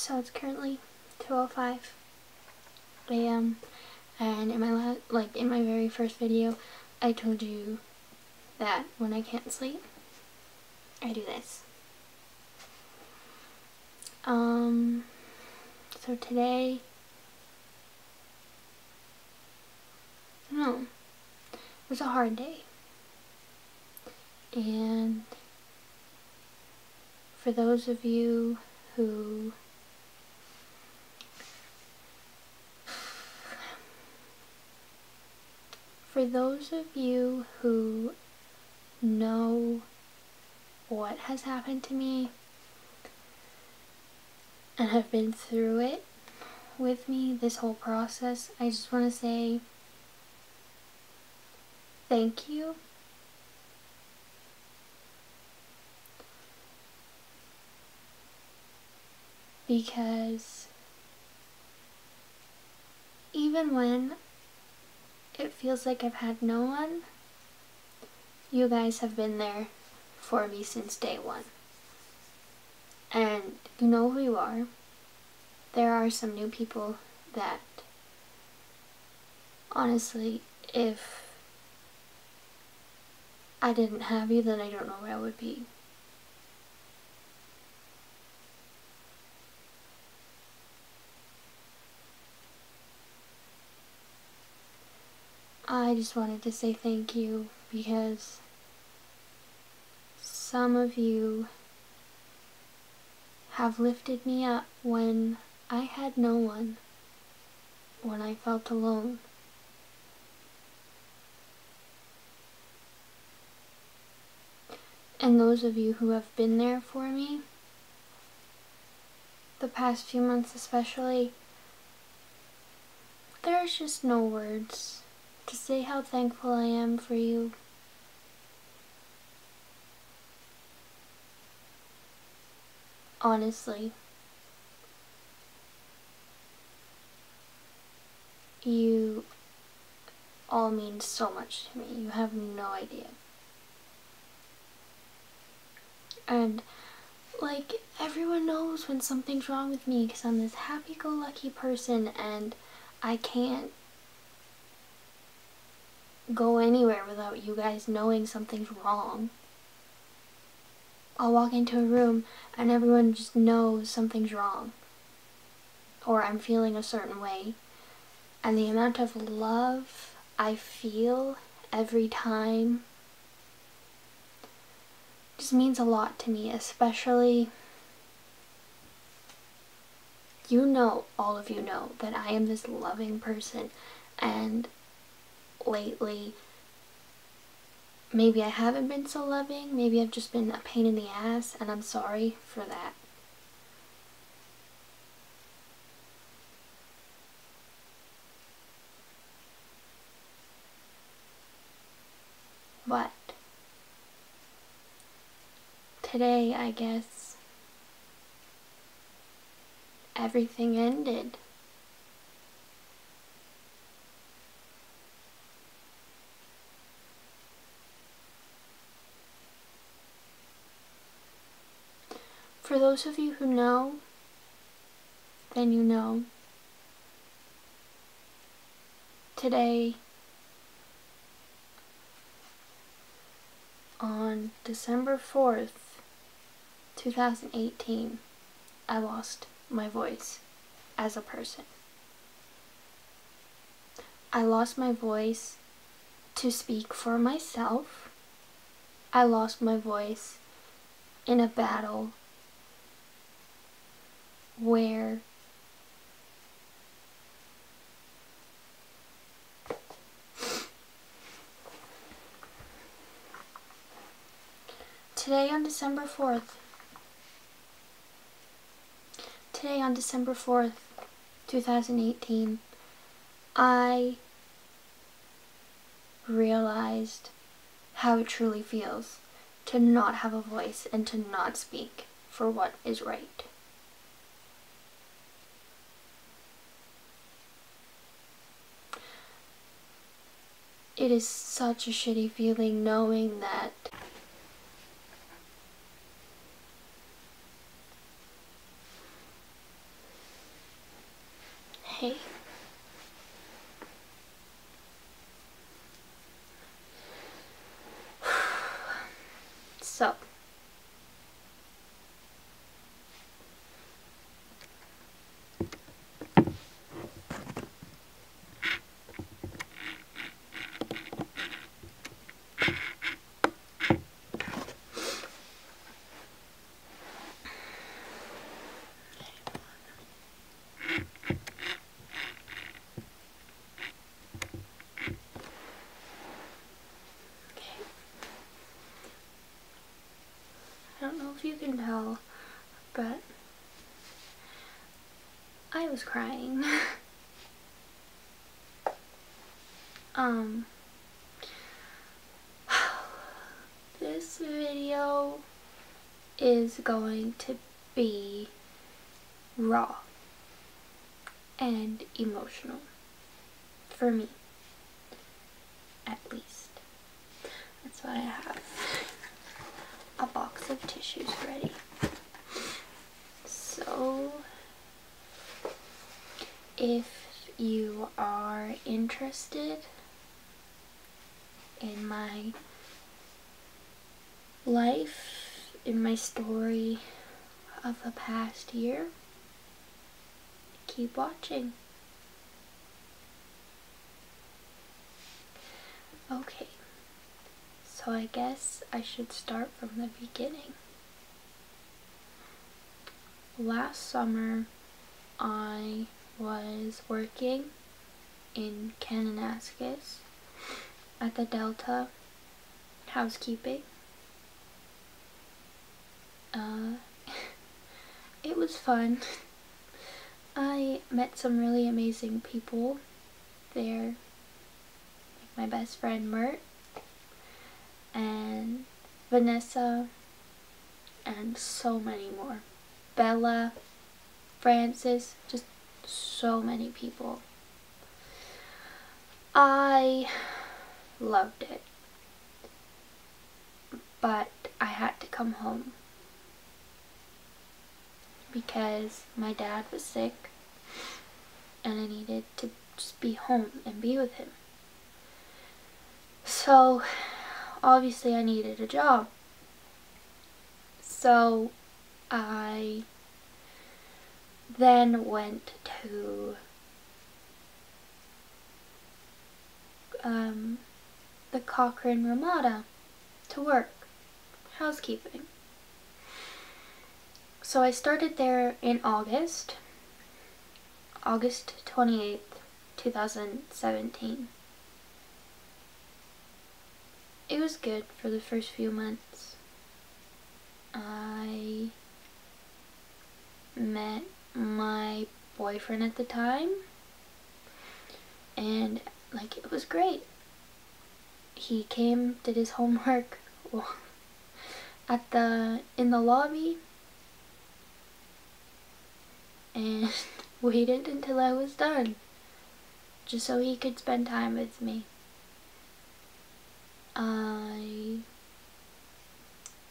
So it's currently 2:05 a.m. and in my very first video, I told you that when I can't sleep, I do this. So today, it was a hard day. And for those of you who know what has happened to me and have been through it with me, this whole process, I just want to say thank you. Because even when it feels like I've had no one, you guys have been there for me since day one. And you know who you are. There are some new people that, honestly, if I didn't have you, then I don't know where I would be. I just wanted to say thank you because some of you have lifted me up when I had no one, when I felt alone. And those of you who have been there for me, the past few months especially, there's just no words to say how thankful I am for you. Honestly. You all mean so much to me. You have no idea. And, like, everyone knows when something's wrong with me because I'm this happy-go-lucky person and I can't go anywhere without you guys knowing something's wrong. I'll walk into a room and everyone just knows something's wrong. Or I'm feeling a certain way. And the amount of love I feel every time just means a lot to me, especially, all of you know that I am this loving person, and lately maybe I haven't been so loving, maybe I've just been a pain in the ass, and I'm sorry for that. But today, I guess, everything ended. For those of you who know, then you know. Today, on December 4th, 2018, I lost my voice as a person. I lost my voice to speak for myself. I lost my voice in a battle where today on December 4th, 2018, I realized how it truly feels to not have a voice and to not speak for what is right. It is such a shitty feeling knowing that Okay. So, I don't know if you can tell, but I was crying. This video is going to be raw and emotional, for me, at least. That's why I have a box of tissues ready. So, if you are interested in my life, in my story of the past year, keep watching. Okay, so I guess I should start from the beginning. Last summer, I was working in Kananaskis at the Delta, housekeeping. It was fun. I met some really amazing people there, like my best friend Mert and Vanessa and so many more. Bella, Francis, just so many people. I loved it, but I had to come home because my dad was sick and I needed to just be home and be with him. So obviously I needed a job. So I then went to the Cochrane Ramada to work, housekeeping. So I started there in August 28th, 2017. It was good for the first few months. I met my boyfriend at the time, and like, it was great. He came, did his homework in the lobby, and waited until I was done, just so he could spend time with me.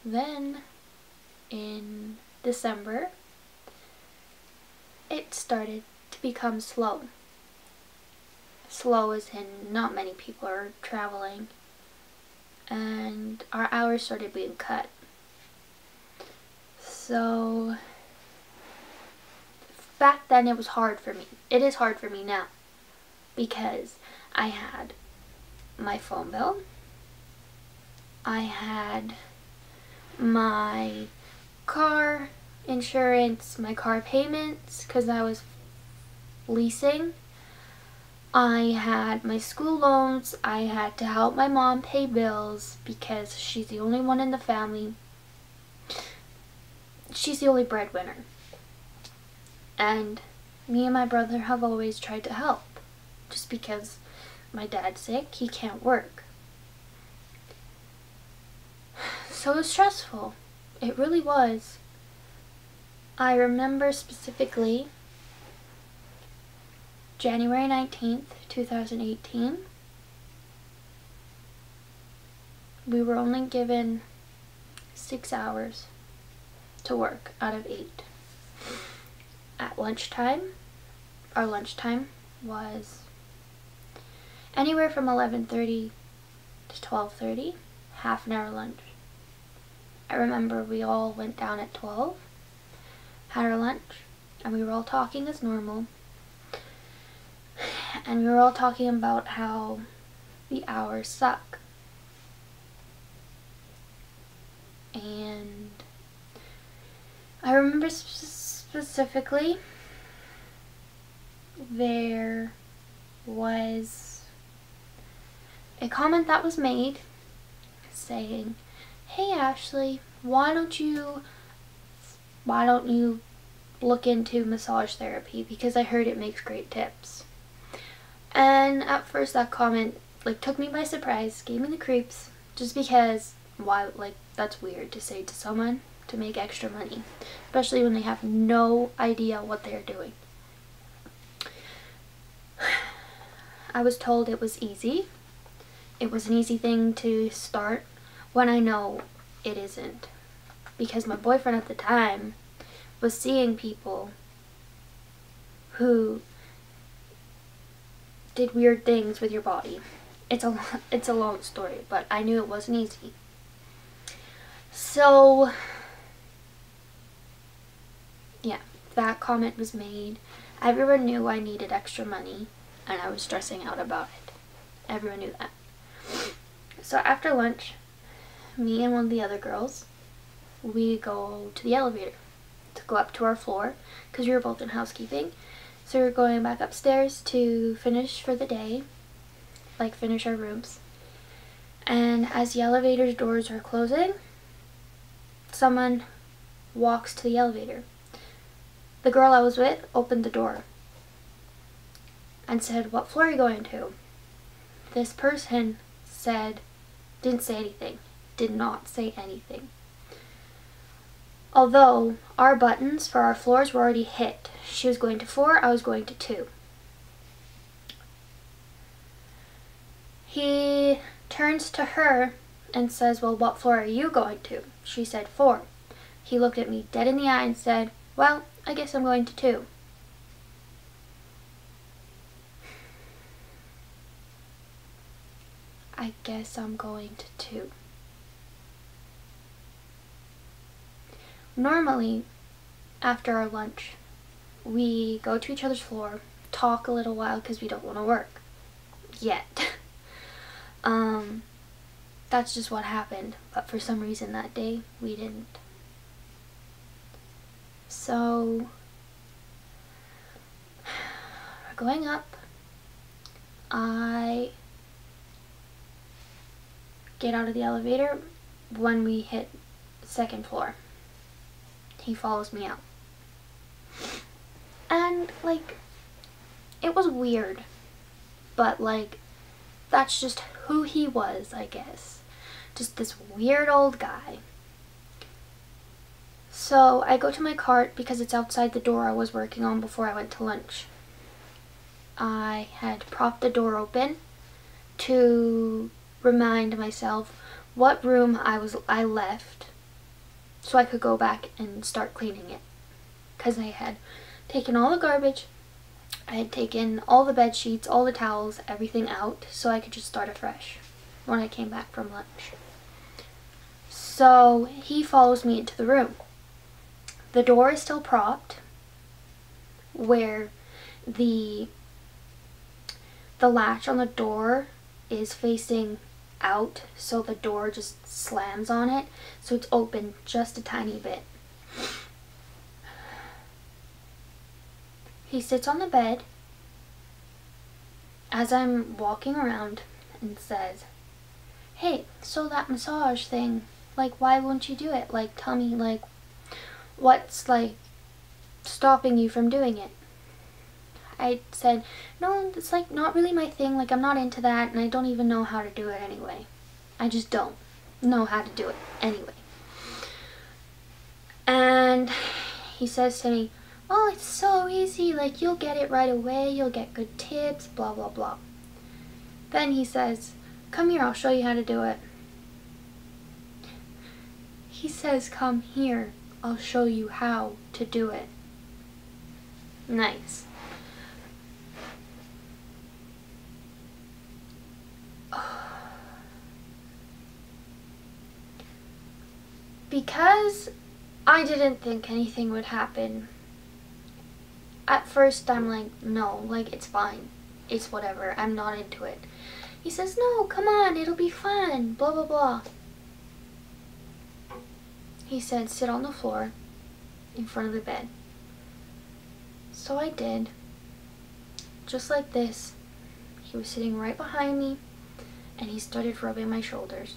Then, in December, it started to become slow. Slow as in not many people are traveling, and our hours started being cut. So back then it was hard for me. It is hard for me now because I had my phone bill, I had my car insurance, my car payments because I was leasing, I had my school loans, I had to help my mom pay bills because she's the only one in the family. She's the only breadwinner. And me and my brother have always tried to help. Just because my dad's sick, he can't work. So it was stressful. It really was. I remember specifically January 19th, 2018. We were only given 6 hours to work out of 8. At lunchtime, our lunchtime was anywhere from 11:30 to 12:30, half an hour lunch. I remember we all went down at 12, had our lunch, and we were all talking as normal. And we were all talking about how the hours suck. And I remember specifically there was a comment that was made saying, "Hey Ashley, why don't you look into massage therapy, because I heard it makes great tips." And at first that comment like took me by surprise, gave me the creeps, just because why, like, that's weird to say to someone to make extra money, especially when they have no idea what they're doing. I was told it was easy. It was an easy thing to start, when I know it isn't, because my boyfriend at the time was seeing people who did weird things with your body. It's a long story, but I knew it wasn't easy. So yeah, that comment was made. Everyone knew I needed extra money and I was stressing out about it. Everyone knew that. So after lunch, me and one of the other girls, we go to the elevator to go up to our floor, because we were both in housekeeping. So we were going back upstairs to finish for the day, like finish our rooms. And as the elevator's doors are closing, someone walks to the elevator. The girl I was with opened the door and said, "What floor are you going to?" This person didn't say anything, did not say anything. Although our buttons for our floors were already hit. She was going to 4, I was going to 2. He turns to her and says, "Well, what floor are you going to?" She said 4. He looked at me dead in the eye and said, "Well, I guess I'm going to 2. I guess I'm going to 2. Normally, after our lunch, we go to each other's floor, talk a little while because we don't want to work. Yet. That's just what happened, but for some reason that day, we didn't. So, we're going up. I get out of the elevator when we hit the 2nd floor. He follows me out. And, like, it was weird, but, like, that's just who he was, I guess. Just this weird old guy. So I go to my cart because it's outside the door I was working on before I went to lunch. I had propped the door open to remind myself what room I left, so I could go back and start cleaning it. Because I had taken all the garbage, I had taken all the bed sheets, all the towels, everything out, so I could just start afresh when I came back from lunch. So he follows me into the room. The door is still propped, where the latch on the door is facing out, so the door just slams on it, so it's open just a tiny bit. He sits on the bed as I'm walking around and says, "Hey, so that massage thing, like, why won't you do it? Like, tell me, like, what's, like, stopping you from doing it?" I said, "No, it's, like, not really my thing. Like, I'm not into that, and I don't even know how to do it anyway. I just don't know how to do it anyway." And he says to me, "Oh, it's so easy. Like, you'll get it right away. You'll get good tips, blah, blah, blah." Then he says, "Come here, I'll show you how to do it." He says, "Come here, I'll show you how to do it." Nice. because I didn't think anything would happen. At first I'm like, no, like it's fine. It's whatever. I'm not into it. He says, no, come on, it'll be fun, blah, blah, blah. He said, sit on the floor in front of the bed. So I did. Just like this. He was sitting right behind me, and he started rubbing my shoulders.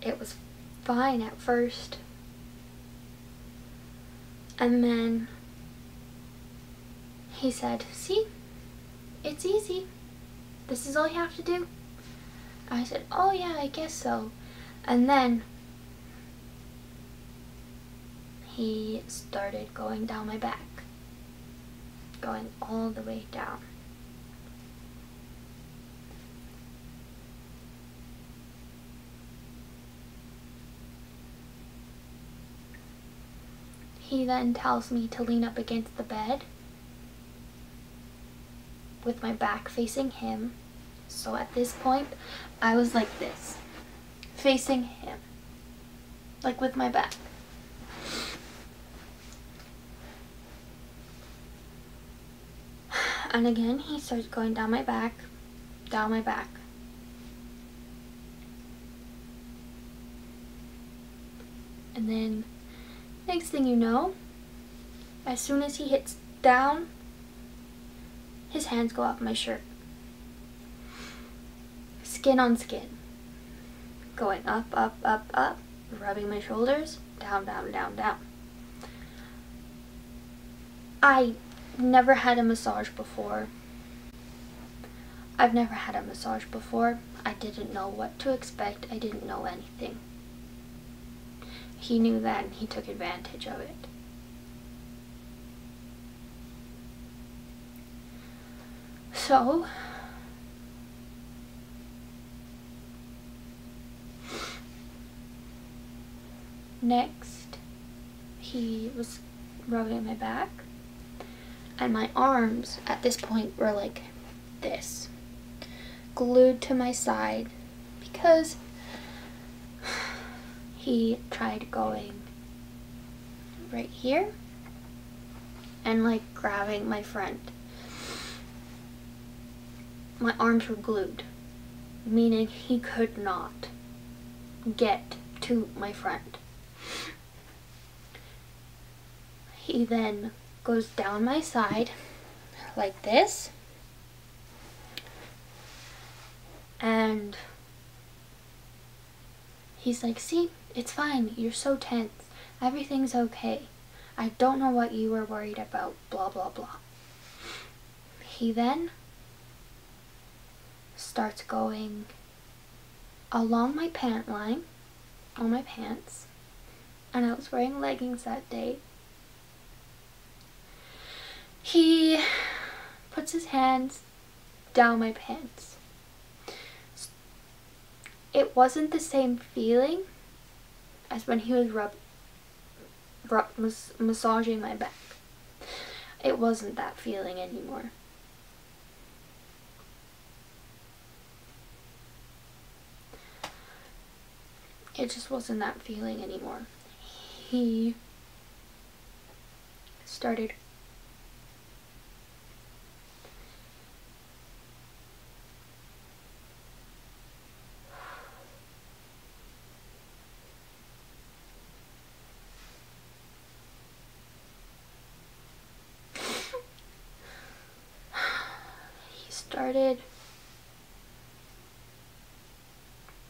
It was fine at first. And then he said, see, it's easy. This is all you have to do. I said, oh yeah, I guess so. And then he started going down my back. Going all the way down. He then tells me to lean up against the bed with my back facing him. So at this point, I was like this, facing him, like with my back. And again, he starts going down my back, down my back. And then, next thing you know, as soon as he hits down, his hands go off my shirt. Skin on skin. Going up, up, up, up, rubbing my shoulders, down, down, down, down. I never had a massage before. I've never had a massage before. I didn't know what to expect. I didn't know anything. He knew that and he took advantage of it. So, next, he was rubbing my back, and my arms at this point were like this, glued to my side, because he tried going right here and like grabbing my front. My arms were glued, meaning he could not get to my front. He then goes down my side like this, and he's like, see, it's fine, you're so tense, everything's okay, I don't know what you were worried about, blah blah blah. He then starts going along my pant line, on my pants, and I was wearing leggings that day. He puts his hands down my pants. It wasn't the same feeling as when he was massaging my back. It wasn't that feeling anymore. It just wasn't that feeling anymore. He started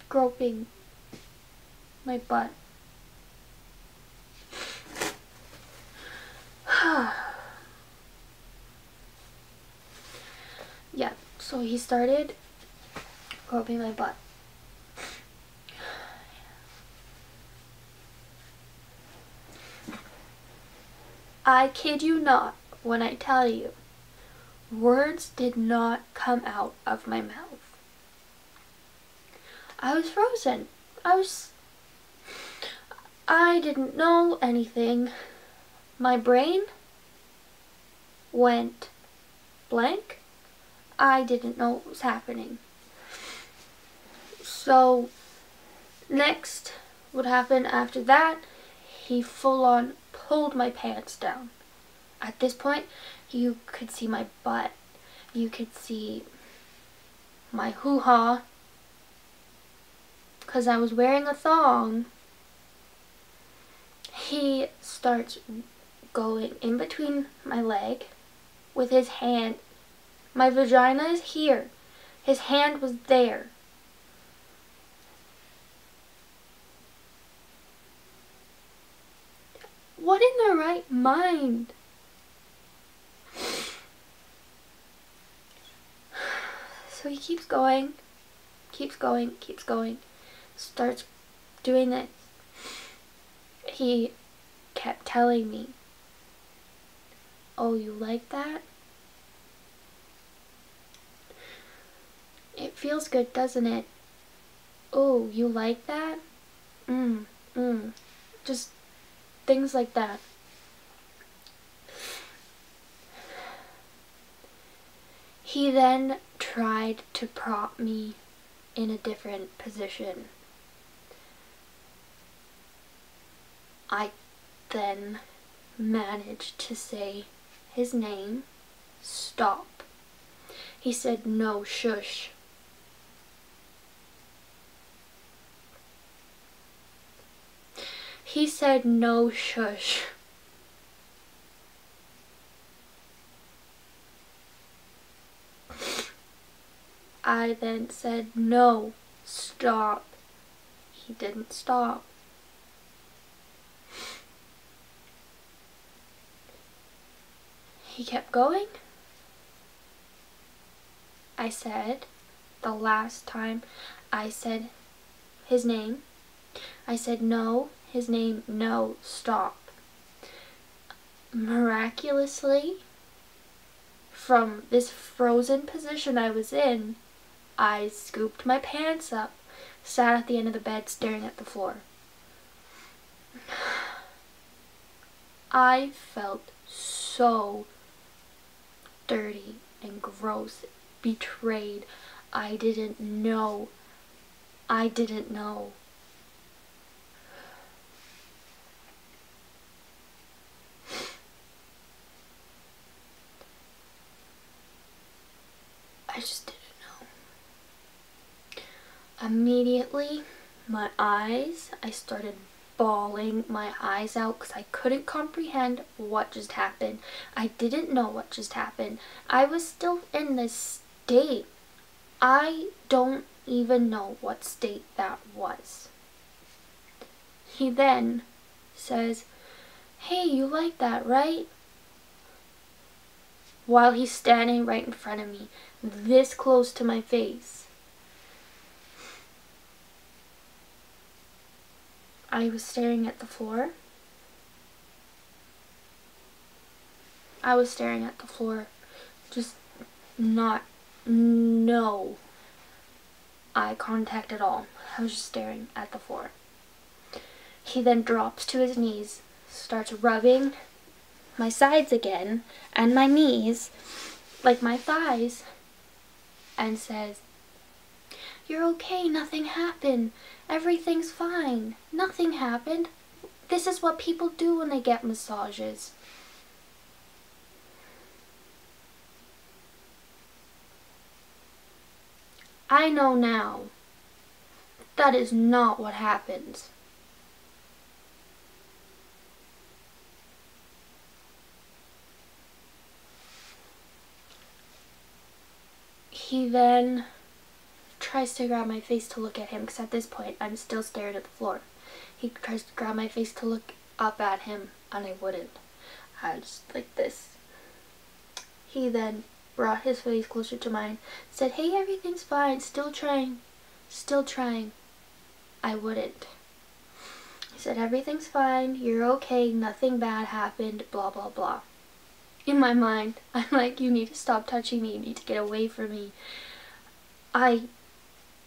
groping my butt. Yeah, so he started groping my butt. I kid you not when I tell you, words did not come out of my mouth. I was frozen. I didn't know anything. My brain went blank. I didn't know what was happening. So next, what happened after that, he full on pulled my pants down. At this point, you could see my butt. You could see my hoo-ha, because I was wearing a thong. He starts going in between my leg with his hand. My vagina is here. His hand was there. What in their right mind? So he keeps going, starts doing this. He kept telling me, "Oh, you like that? It feels good, doesn't it? Oh, you like that? Just things like that." He then tried to prop me in a different position. I then managed to say his name, stop. He said, "No, shush." He said, "No, shush." I then said, "No, stop." He didn't stop. He kept going. I said, the last time I said his name, I said, "No, his name, no, stop." Miraculously, from this frozen position I was in, I scooped my pants up, sat at the end of the bed staring at the floor. I felt so dirty and gross, betrayed. I didn't know. I just didn't know. Immediately, I started bawling my eyes out because I couldn't comprehend what just happened. I didn't know what just happened. I was still in this state. I don't even know what state that was. He then says, "Hey, you like that, right?" While he's standing right in front of me, this close to my face. I was staring at the floor. Just no eye contact at all. I was just staring at the floor. He then drops to his knees, starts rubbing my sides again and my knees, like my thighs, and says, "You're okay, nothing happened. Everything's fine. Nothing happened. This is what people do when they get massages." I know now that is not what happens. He then tries to grab my face to look at him, because at this point I'm still staring at the floor. He tries to grab my face to look up at him, and I wouldn't. I was just like this. He then brought his face closer to mine, said, "Hey, everything's fine, still trying. I wouldn't. He said, "Everything's fine, you're okay, nothing bad happened, blah blah blah." In my mind, I'm like, "You need to stop touching me, you need to get away from me." I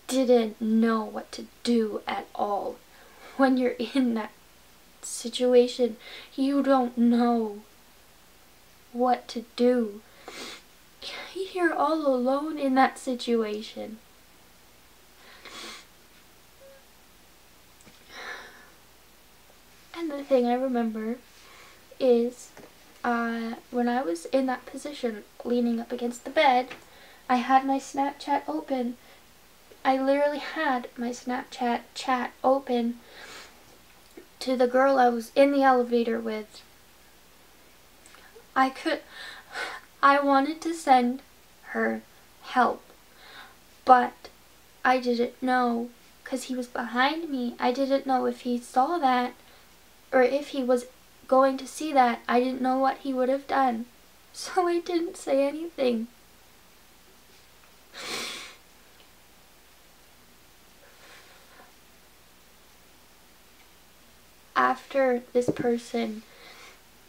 didn't know what to do at all. When you're in that situation, you don't know what to do. You're all alone in that situation. thing I remember is when I was in that position, leaning up against the bed, I had my Snapchat open. I literally had my Snapchat chat open to the girl I was in the elevator with. I wanted to send her help, but I didn't know, because he was behind me. I didn't know if he saw that, or if he was going to see that. I didn't know what he would have done, so I didn't say anything. After this person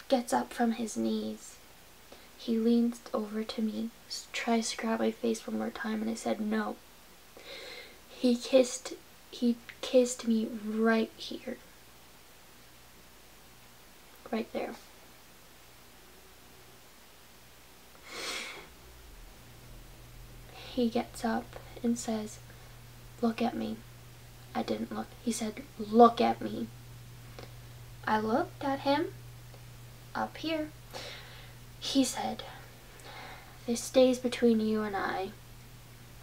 gets up from his knees, he leans over to me, tries to grab my face one more time, and I said no. He kissed me right here. Right there. He gets up and says, "Look at me." I didn't look. He said, "Look at me." I looked at him up here. He said, "This stays between you and I.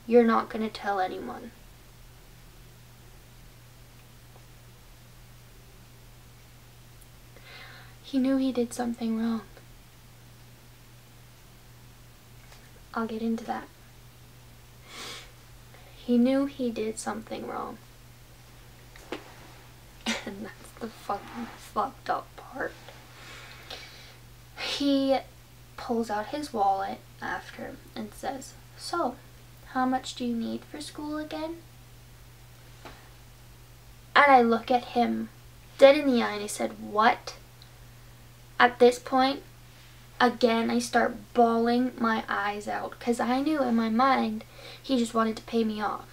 You're not going to tell anyone." He knew he did something wrong. I'll get into that. He knew he did something wrong. And that's the fucking fucked up part. He pulls out his wallet after and says, "So, how much do you need for school again?" And I look at him dead in the eye and I said, "What?" At this point, again, I start bawling my eyes out, because I knew in my mind he just wanted to pay me off.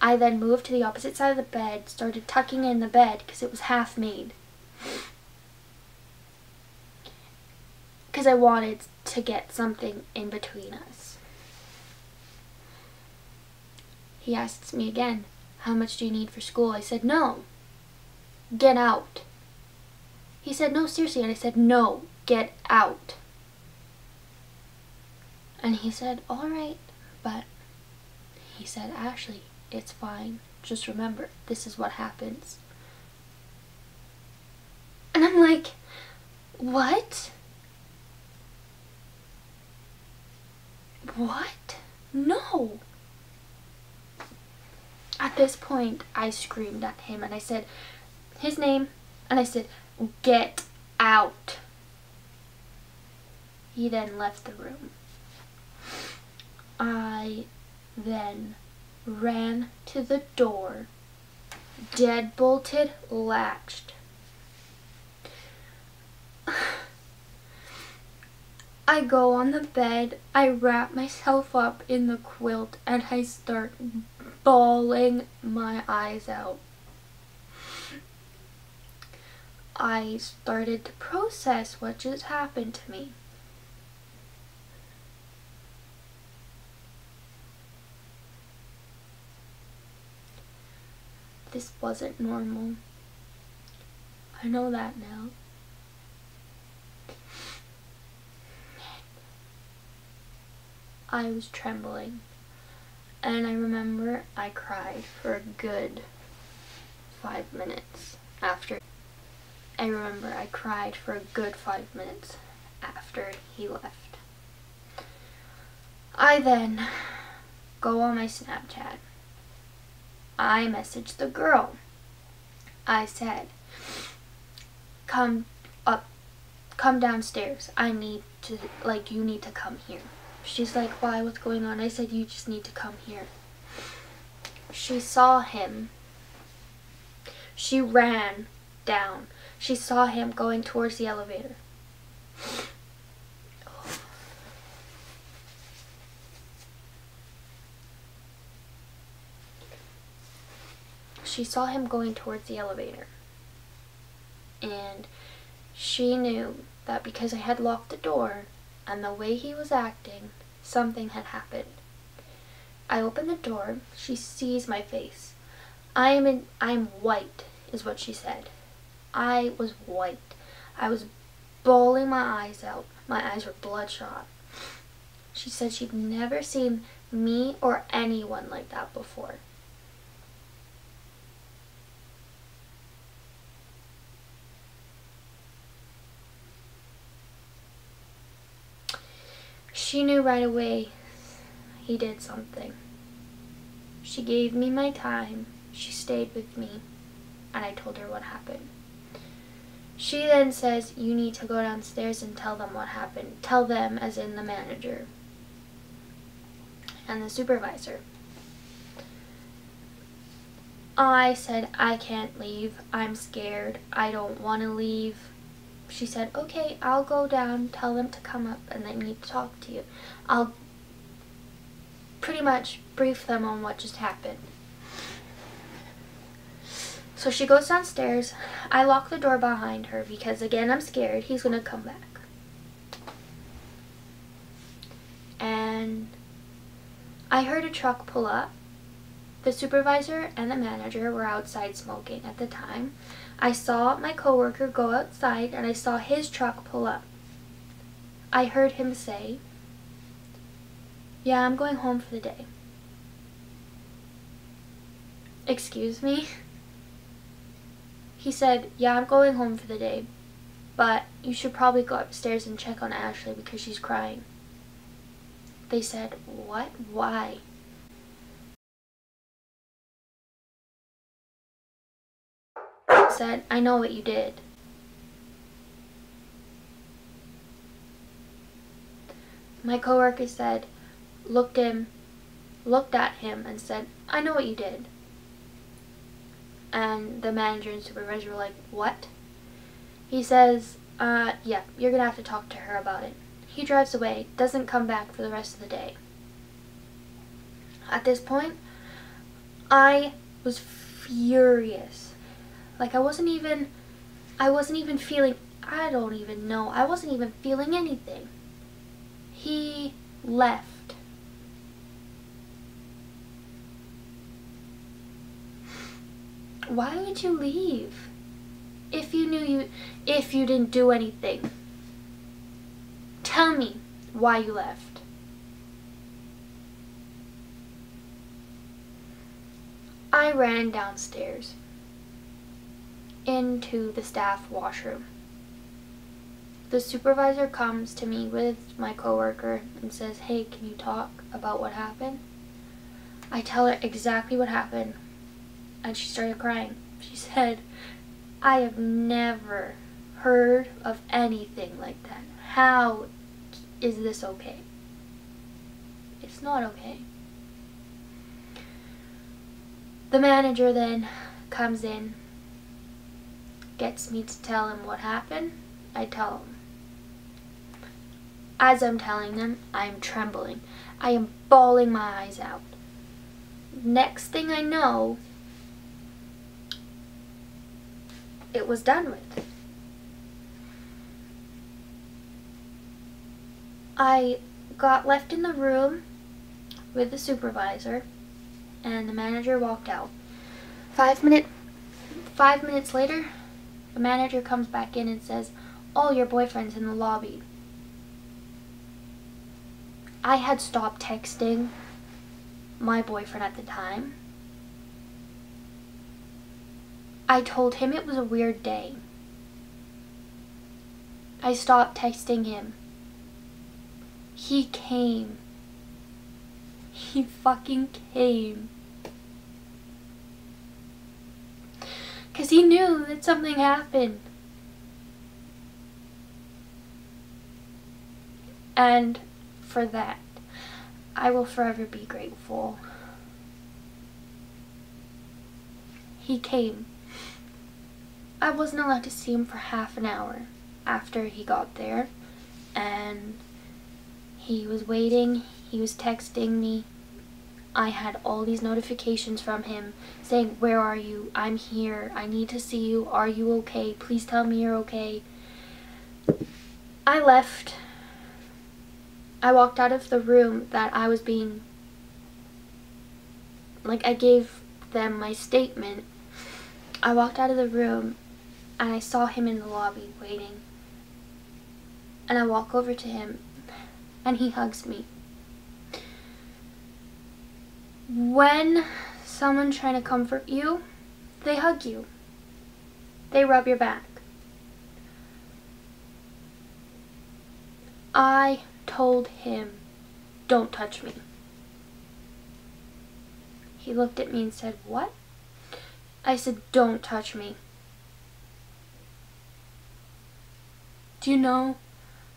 I then moved to the opposite side of the bed, started tucking in the bed because it was half made, because I wanted to get something in between us. He asks me again, "How much do you need for school?" I said, "No, get out." He said, "No, seriously." And I said, "No, get out." And he said, "All right," but he said, "Ashley, it's fine. Just remember, this is what happens." And I'm like, what? What? No. At this point, I screamed at him and I said his name and I said, "Get out." He then left the room. I then ran to the door, deadbolted, latched. I go on the bed, I wrap myself up in the quilt, and I start bawling my eyes out. I started to process what just happened to me. This wasn't normal. I know that now. I was trembling, and I remember I cried for a good 5 minutes after. I remember I cried for a good 5 minutes after he left. I then go on my Snapchat. I messaged the girl. I said, come downstairs. I need to, you need to come here." She's like, "Why? What's going on?" I said, "You just need to come here." She saw him. She ran down. She saw him going towards the elevator. She saw him going towards the elevator. And she knew that because I had locked the door and the way he was acting, something had happened. I opened the door. She sees my face. I'm white, is what she said. I was white. I was bawling my eyes out. My eyes were bloodshot. She said she'd never seen me or anyone like that before. She knew right away he did something. She gave me my time. She stayed with me, and I told her what happened. She then says, you need to go downstairs and tell them what happened. Tell them, as in the manager and the supervisor. I said, I can't leave. I'm scared. I don't want to leave. She said, okay, I'll go down, tell them to come up, and they need to talk to you. I'll pretty much brief them on what just happened. So she goes downstairs. I lock the door behind her because, again, I'm scared he's going to come back. And I heard a truck pull up. The supervisor and the manager were outside smoking at the time. I saw my coworker go outside and I saw his truck pull up. I heard him say, yeah, I'm going home for the day. Excuse me? He said, yeah, I'm going home for the day, but you should probably go upstairs and check on Ashley because she's crying. They said, what? Why? I said, I know what you did. My coworker said, looked at him and said, I know what you did. And the manager and supervisor were like, what? He says, yeah, you're gonna have to talk to her about it. He drives away, doesn't come back for the rest of the day. At this point, I was furious. Like I wasn't even feeling, I don't even know, I wasn't even feeling anything. He left. Why would you leave? If you didn't do anything. Tell me why you left. I ran downstairs into the staff washroom. The supervisor comes to me with my coworker and says, hey, can you talk about what happened? I tell her exactly what happened, and she started crying. She said, I have never heard of anything like that. How is this okay? It's not okay. The manager then comes in, gets me to tell him what happened. I tell him. As I'm telling them, I'm trembling. I am bawling my eyes out. Next thing I know, it was done with. I got left in the room with the supervisor, and the manager walked out. 5 minutes later, the manager comes back in and says, oh, your boyfriend's in the lobby. I had stopped texting my boyfriend at the time. I told him it was a weird day. I stopped texting him. He came. He fucking came. 'Cause he knew that something happened. And for that, I will forever be grateful. He came. I wasn't allowed to see him for half an hour after he got there, and he was waiting, he was texting me. I had all these notifications from him saying, where are you? I'm here. I need to see you. Are you okay? Please tell me you're okay. I left. I walked out of the room that I was being, like, I gave them my statement. I walked out of the room and I saw him in the lobby waiting. And I walk over to him, and he hugs me. When someone's trying to comfort you, they hug you. They rub your back. I told him, "Don't touch me." He looked at me and said, "What?" I said, "Don't touch me." Do you know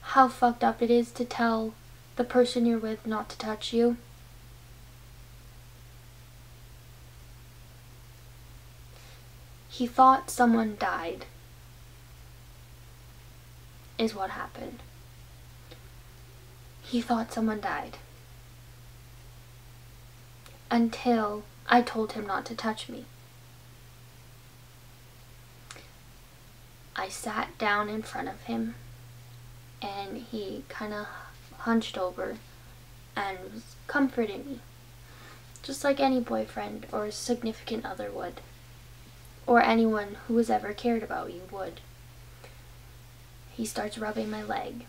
how fucked up it is to tell the person you're with not to touch you? He thought someone died, is what happened. He thought someone died. Until I told him not to touch me. I sat down in front of him, and he kind of hunched over and was comforting me, just like any boyfriend or significant other would, or anyone who has ever cared about you would. He starts rubbing my leg.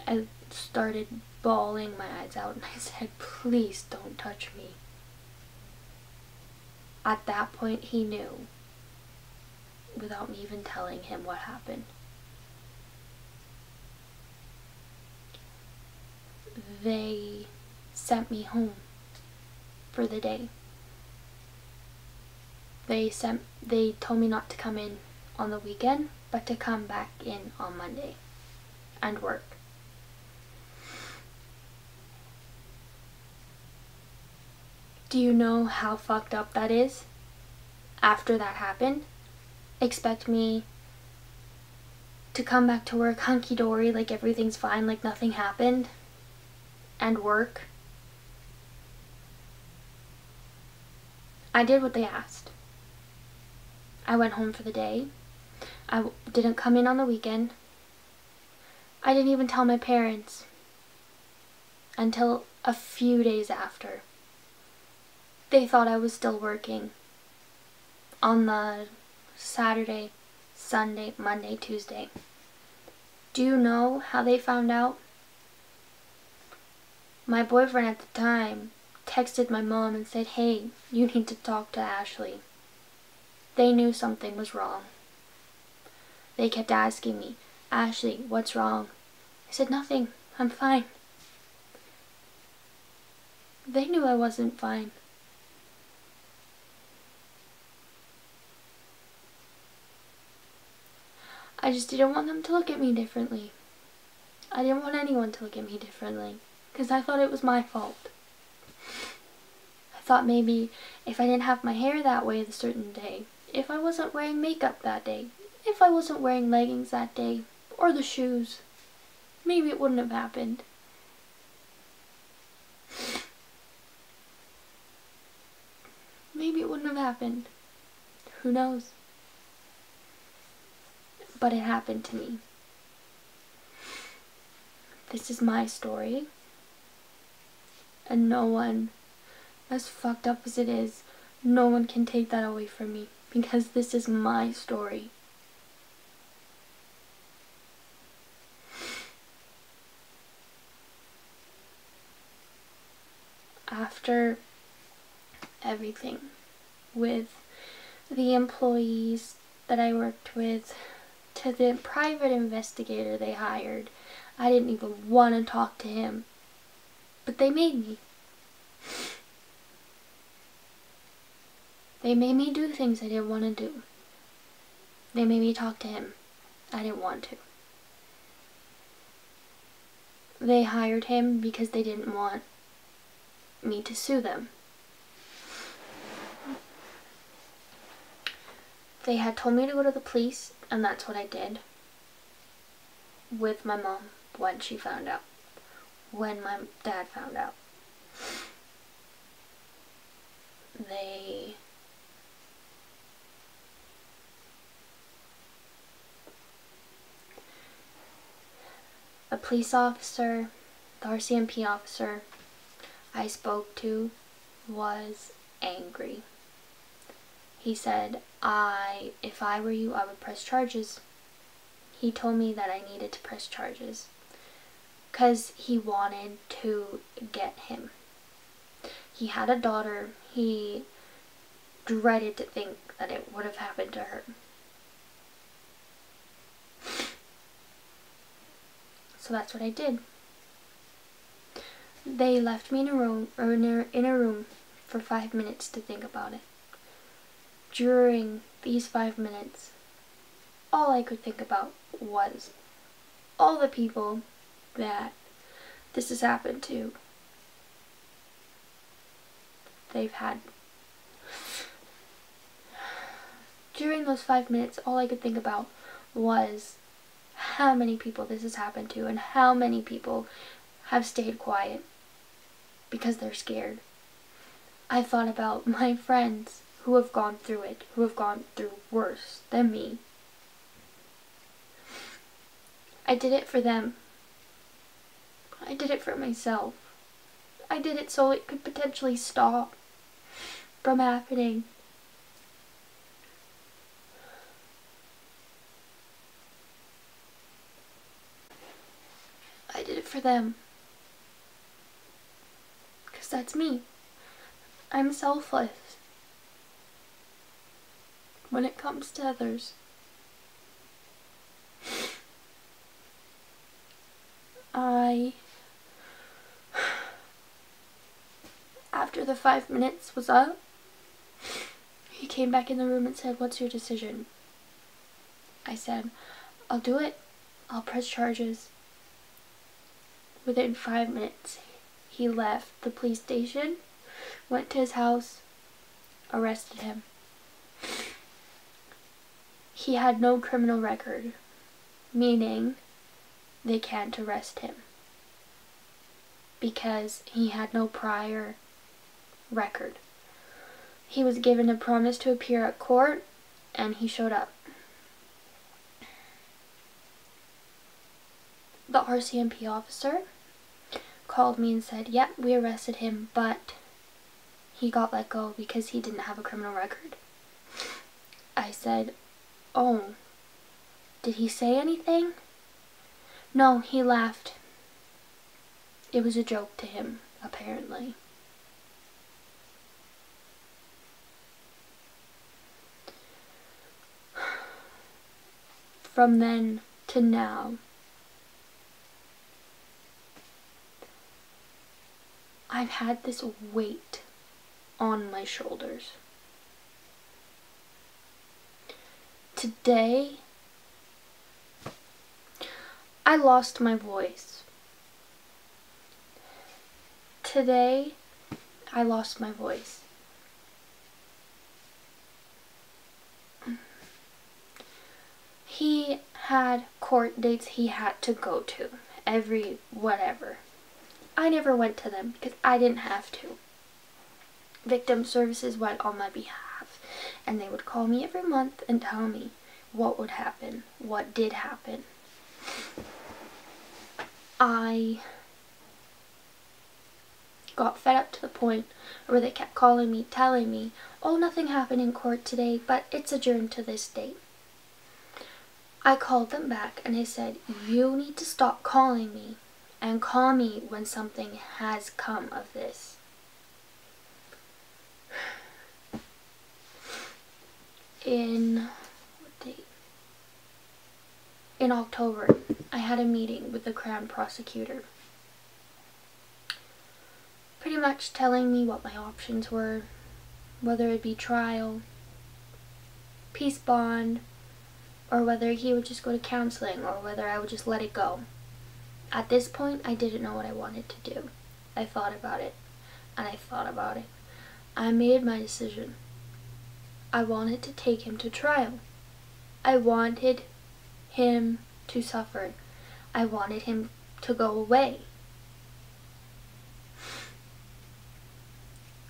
I started bawling my eyes out, and I said, "Please don't touch me." At that point, he knew, without me even telling him what happened. They sent me home for the day. They told me not to come in on the weekend, but to come back in on Monday and work. Do you know how fucked up that is? After that happened, expect me to come back to work hunky-dory, like everything's fine, like nothing happened, and work. I did what they asked. I went home for the day. I didn't come in on the weekend. I didn't even tell my parents until a few days after. They thought I was still working on the Saturday, Sunday, Monday, Tuesday. Do you know how they found out? My boyfriend at the time texted my mom and said, "Hey, you need to talk to Ashley." They knew something was wrong. They kept asking me, "Ashley, what's wrong?" I said, "Nothing, I'm fine." They knew I wasn't fine. I just didn't want them to look at me differently. I didn't want anyone to look at me differently, because I thought it was my fault. I thought maybe if I didn't have my hair that way a certain day, if I wasn't wearing makeup that day, if I wasn't wearing leggings that day, or the shoes, maybe it wouldn't have happened. Maybe it wouldn't have happened. Who knows? But it happened to me. This is my story. And no one, as fucked up as it is, no one can take that away from me. Because this is my story. After everything, with the employees that I worked with, to the private investigator they hired, I didn't even want to talk to him. But they made me. They made me do things I didn't want to do. They made me talk to him. I didn't want to. They hired him because they didn't want me to sue them. They had told me to go to the police, and that's what I did with my mom when she found out. When my dad found out. A police officer, the RCMP officer I spoke to was angry. He said, if I were you, I would press charges. He told me that I needed to press charges because he wanted to get him. He had a daughter. He dreaded to think that it would have happened to her. So that's what I did. They left me in a room for 5 minutes to think about it. During these 5 minutes, all I could think about was all the people that this has happened to. They've had. During those 5 minutes, all I could think about was how many people this has happened to and how many people have stayed quiet because they're scared. I thought about my friends who have gone through it, who have gone through worse than me. I did it for them. I did it for myself. I did it so it could potentially stop from happening. I did it for them. Because that's me. I'm selfless when it comes to others. After the 5 minutes was up, he came back in the room and said, "What's your decision?" I said, "I'll do it. I'll press charges." Within 5 minutes, he left the police station, went to his house, arrested him. He had no criminal record, meaning they can't arrest him because he had no prior record. He was given a promise to appear at court, and he showed up. The RCMP officer called me and said, "Yep, we arrested him, but he got let go because he didn't have a criminal record." I said, "Oh, did he say anything?" "No, he laughed. It was a joke to him, apparently." From then to now, I've had this weight on my shoulders. Today, I lost my voice. Today, I lost my voice. He had court dates he had to go to every whatever. I never went to them because I didn't have to. Victim services went on my behalf, and they would call me every month and tell me what would happen, what did happen. I got fed up to the point where they kept calling me, telling me, "Oh, nothing happened in court today, but it's adjourned to this date." I called them back and I said, "You need to stop calling me and call me when something has come of this." In October, I had a meeting with the Crown prosecutor, pretty much telling me what my options were, whether it be trial, peace bond, or whether he would just go to counseling, or whether I would just let it go. At this point, I didn't know what I wanted to do. I thought about it, and I thought about it. I made my decision. I wanted to take him to trial. I wanted him to suffer. I wanted him to go away.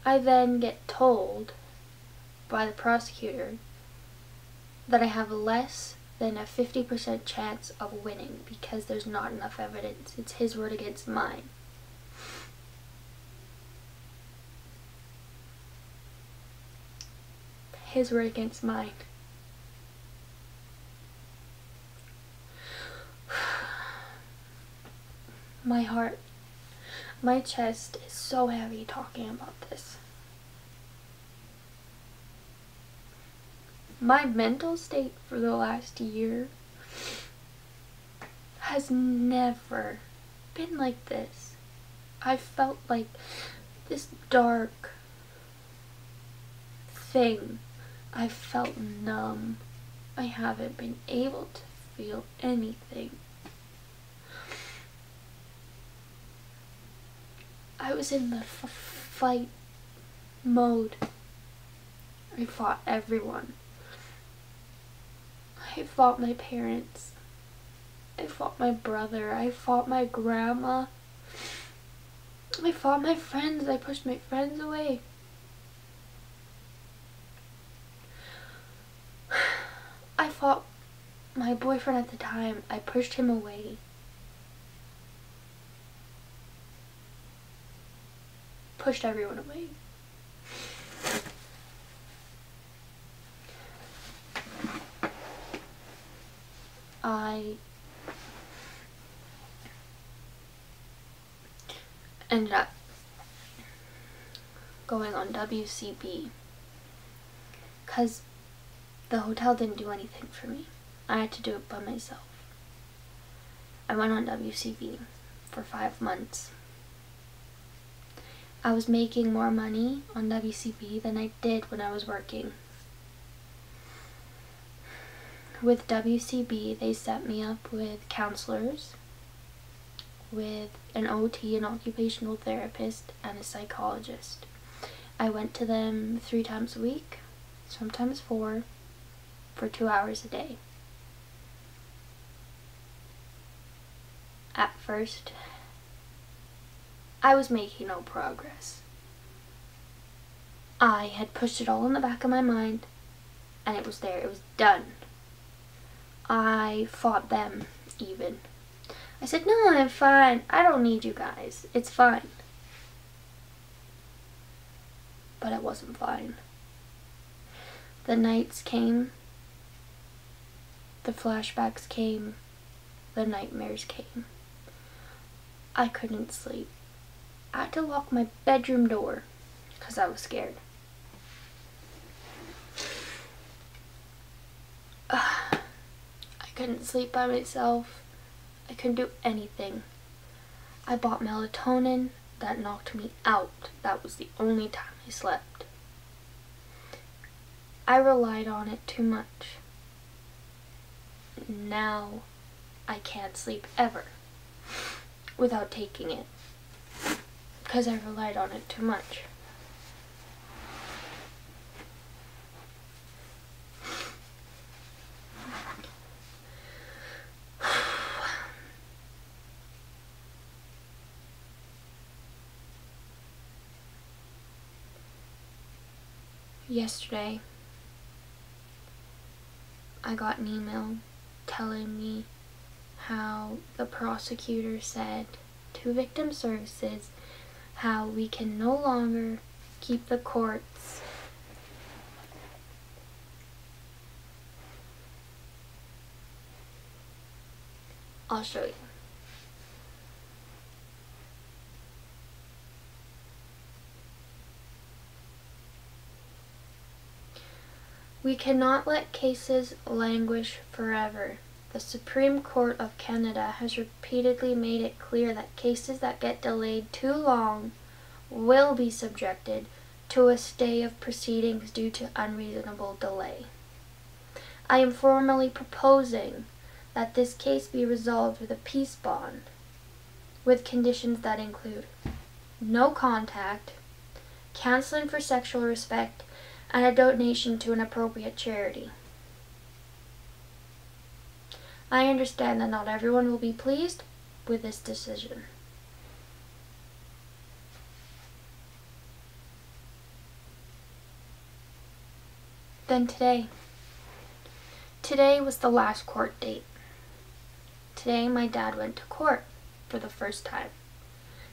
I then get told by the prosecutor that I have less than a 50% chance of winning because there's not enough evidence. It's his word against mine. his word against mine. My heart, my chest is so heavy talking about this. My mental state for the last year has never been like this. I felt like this dark thing. I felt numb. I haven't been able to feel anything. I was in the fight mode. I fought everyone. I fought my parents. I fought my brother. I fought my grandma. I fought my friends. I pushed my friends away. I fought my boyfriend at the time. I pushed him away. Pushed everyone away. I ended up going on WCB because the hotel didn't do anything for me. I had to do it by myself. I went on WCB for 5 months. I was making more money on WCB than I did when I was working. With WCB, they set me up with counselors, with an OT, an occupational therapist, and a psychologist. I went to them 3 times a week, sometimes 4, for 2 hours a day. At first, I was making no progress. I had pushed it all in the back of my mind, and it was there. It was done. I fought them, even. I said, no, I'm fine. I don't need you guys. It's fine. But it wasn't fine. The nights came. The flashbacks came. The nightmares came. I couldn't sleep. I had to lock my bedroom door because I was scared. I couldn't sleep by myself. I couldn't do anything. I bought melatonin. That knocked me out. That was the only time I slept. I relied on it too much. Now I can't sleep ever without taking it because I relied on it too much. Yesterday, I got an email telling me how the prosecutor said to victim services how we can no longer keep the courts I'll show you. We cannot let cases languish forever. The Supreme Court of Canada has repeatedly made it clear that cases that get delayed too long will be subjected to a stay of proceedings due to unreasonable delay. I am formally proposing that this case be resolved with a peace bond, with conditions that include no contact, counseling for sexual respect, and a donation to an appropriate charity. I understand that not everyone will be pleased with this decision. Then today was the last court date. Today my dad went to court for the first time.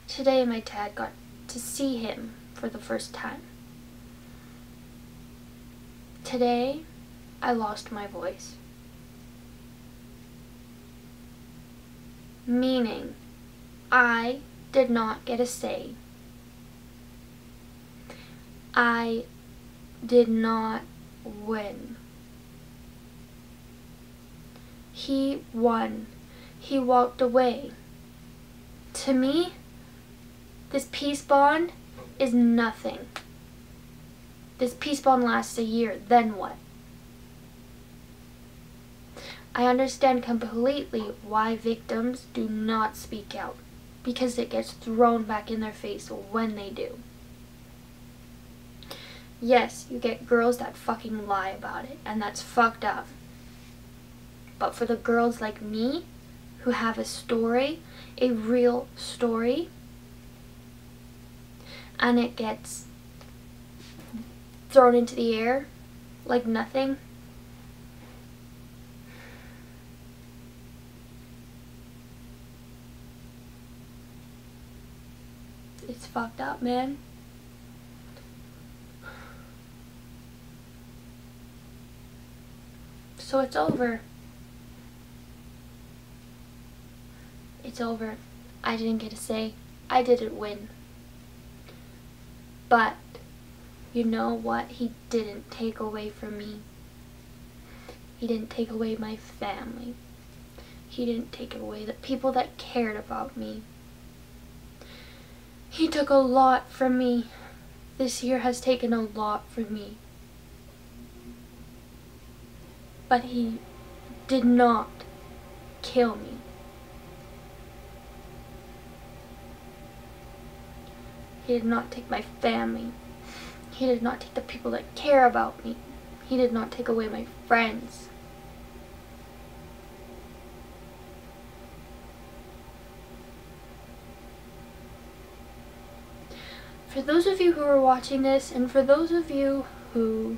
Today my dad got to see him for the first time. Today, I lost my voice. Meaning, I did not get a say. I did not win. He won. He walked away. To me, this peace bond is nothing. This peace bond lasts a year, then what? I understand completely why victims do not speak out, because it gets thrown back in their face when they do. Yes, you get girls that fucking lie about it, and that's fucked up. But for the girls like me, who have a story, a real story, and it gets thrown into the air like nothing, it's fucked up, man. So it's over. It's over. I didn't get a say. I didn't win. But you know what he didn't take away from me? He didn't take away my family. He didn't take away the people that cared about me. He took a lot from me. This year has taken a lot from me. But he did not kill me. He did not take my family. He did not take the people that care about me. He did not take away my friends. For those of you who are watching this, and for those of you who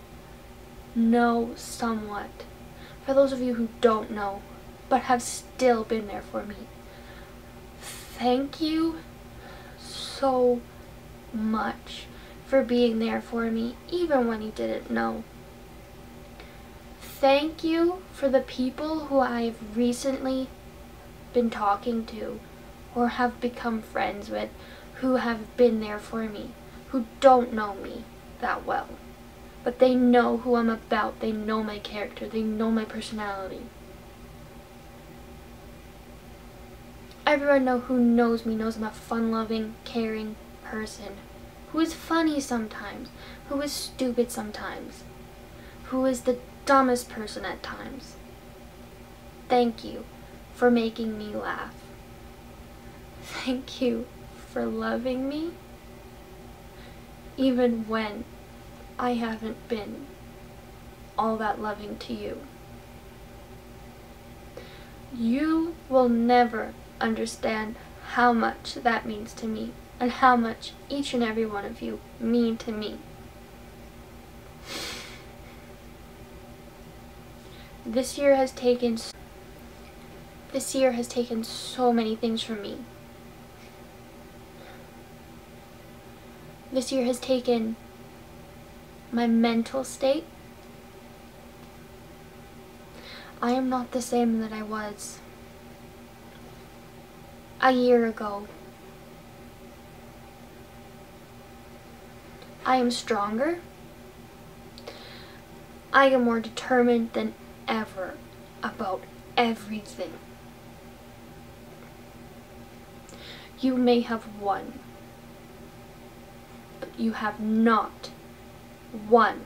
know somewhat, for those of you who don't know, but have still been there for me, thank you so much for being there for me, even when you didn't know. Thank you for the people who I have recently been talking to, or have become friends with, who have been there for me, who don't know me that well. But they know who I'm about, they know my character, they know my personality. Everyone who knows me knows I'm a fun-loving, caring person, who is funny sometimes, who is stupid sometimes, who is the dumbest person at times. Thank you for making me laugh. Thank you for loving me, even when I haven't been all that loving to you. You will never understand how much that means to me, and how much each and every one of you mean to me. This year has taken so many things from me. This year has taken my mental state. I am not the same that I was a year ago. I am stronger. I am more determined than ever about everything. You may have won, but you have not won.